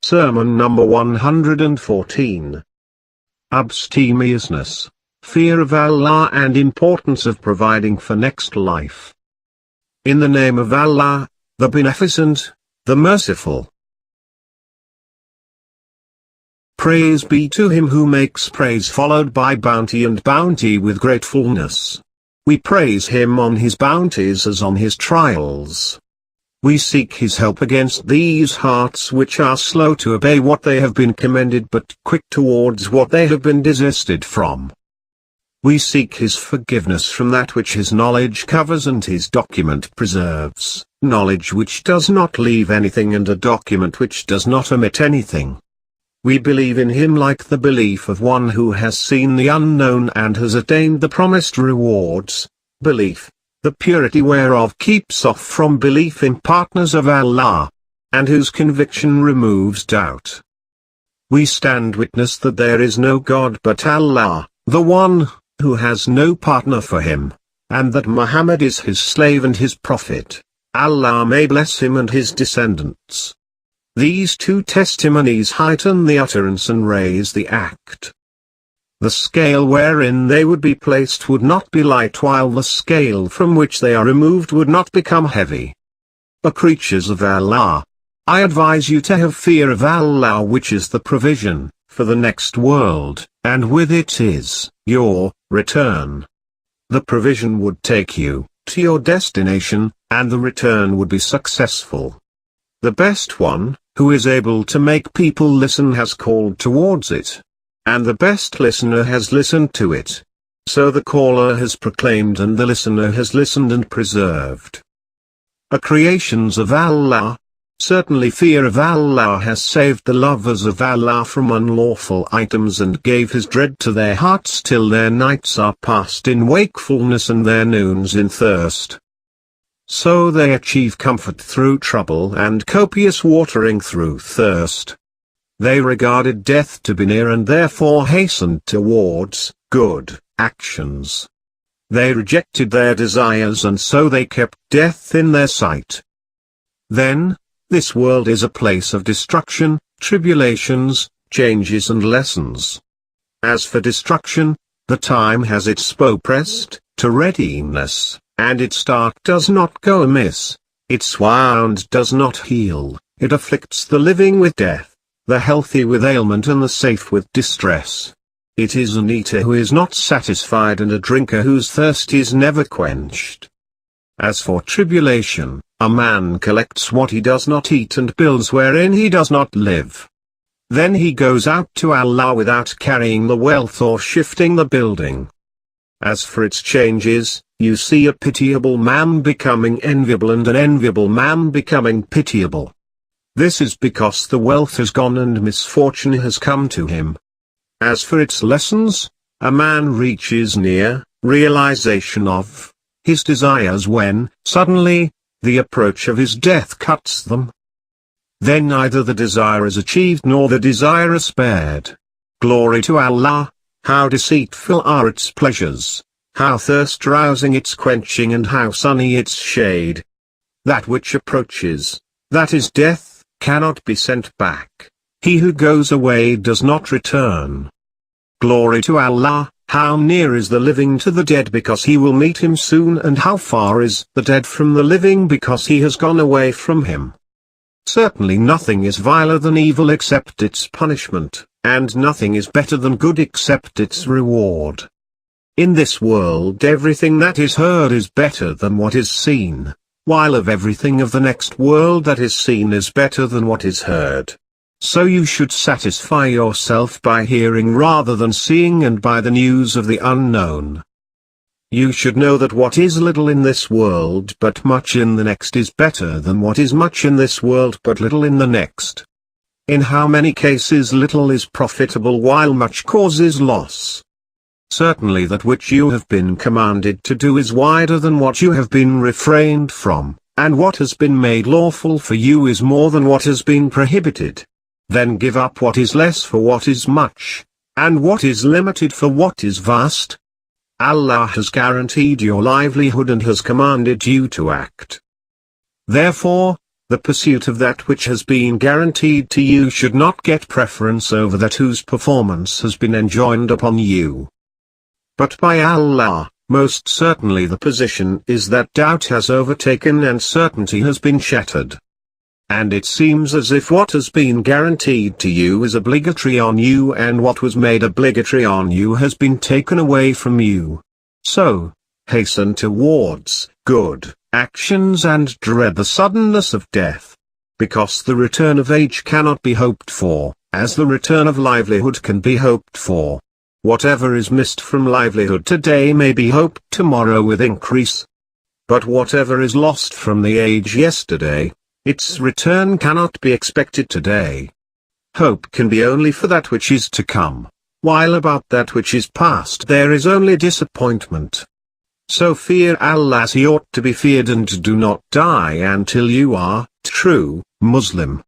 Sermon number 114. Abstemiousness, fear of Allah and importance of providing for next life. In the name of Allah, the Beneficent, the Merciful. Praise be to him who makes praise followed by bounty and bounty with gratefulness. We praise him on his bounties as on his trials. We seek his help against these hearts which are slow to obey what they have been commended but quick towards what they have been desisted from. We seek his forgiveness from that which his knowledge covers and his document preserves, knowledge which does not leave anything and a document which does not omit anything. We believe in him like the belief of one who has seen the unknown and has attained the promised rewards. Belief, the purity whereof keeps off from belief in partners of Allah, and whose conviction removes doubt. We stand witness that there is no God but Allah, the one, who has no partner for him, and that Muhammad is his slave and his prophet. Allah may bless him and his descendants. These two testimonies heighten the utterance and raise the act. The scale wherein they would be placed would not be light, while the scale from which they are removed would not become heavy. O creatures of Allah, I advise you to have fear of Allah, which is the provision for the next world, and with it is your return. The provision would take you to your destination, and the return would be successful. The best one, who is able to make people listen, has called towards it. And the best listener has listened to it. So the caller has proclaimed and the listener has listened and preserved. O creations of Allah, certainly fear of Allah has saved the lovers of Allah from unlawful items and gave his dread to their hearts till their nights are passed in wakefulness and their noons in thirst. So they achieve comfort through trouble and copious watering through thirst. They regarded death to be near and therefore hastened towards good actions. They rejected their desires and so they kept death in their sight. Then, this world is a place of destruction, tribulations, changes and lessons. As for destruction, the time has its bow pressed to readiness, and its start does not go amiss, its wound does not heal, it afflicts the living with death, the healthy with ailment and the safe with distress. It is an eater who is not satisfied and a drinker whose thirst is never quenched. As for tribulation, a man collects what he does not eat and builds wherein he does not live. Then he goes out to Allah without carrying the wealth or shifting the building. As for its changes, you see a pitiable man becoming enviable and an enviable man becoming pitiable. This is because the wealth has gone and misfortune has come to him. As for its lessons, a man reaches near realization of his desires when, suddenly, the approach of his death cuts them. Then neither the desire is achieved nor the desirer spared. Glory to Allah, how deceitful are its pleasures, how thirst-rousing its quenching and how sunny its shade. That which approaches, that is death, cannot be sent back. He who goes away does not return. Glory to Allah, how near is the living to the dead because he will meet him soon, and how far is the dead from the living because he has gone away from him. Certainly nothing is viler than evil except its punishment, and nothing is better than good except its reward. In this world everything that is heard is better than what is seen, while of everything of the next world that is seen is better than what is heard. So you should satisfy yourself by hearing rather than seeing and by the news of the unknown. You should know that what is little in this world but much in the next is better than what is much in this world but little in the next. In how many cases little is profitable while much causes loss. Certainly that which you have been commanded to do is wider than what you have been refrained from, and what has been made lawful for you is more than what has been prohibited. Then give up what is less for what is much, and what is limited for what is vast. Allah has guaranteed your livelihood and has commanded you to act. Therefore, The pursuit of that which has been guaranteed to you should not get preference over that whose performance has been enjoined upon you. But by Allah, most certainly the position is that doubt has overtaken and certainty has been shattered. And it seems as if what has been guaranteed to you is obligatory on you, and what was made obligatory on you has been taken away from you. So, hasten towards good actions and dread the suddenness of death. Because the return of age cannot be hoped for, as the return of livelihood can be hoped for. Whatever is missed from livelihood today may be hoped tomorrow with increase. But whatever is lost from the age yesterday, its return cannot be expected today. Hope can be only for that which is to come, while about that which is past there is only disappointment. So fear Allah as He ought to be feared, and do not die until you are true Muslim.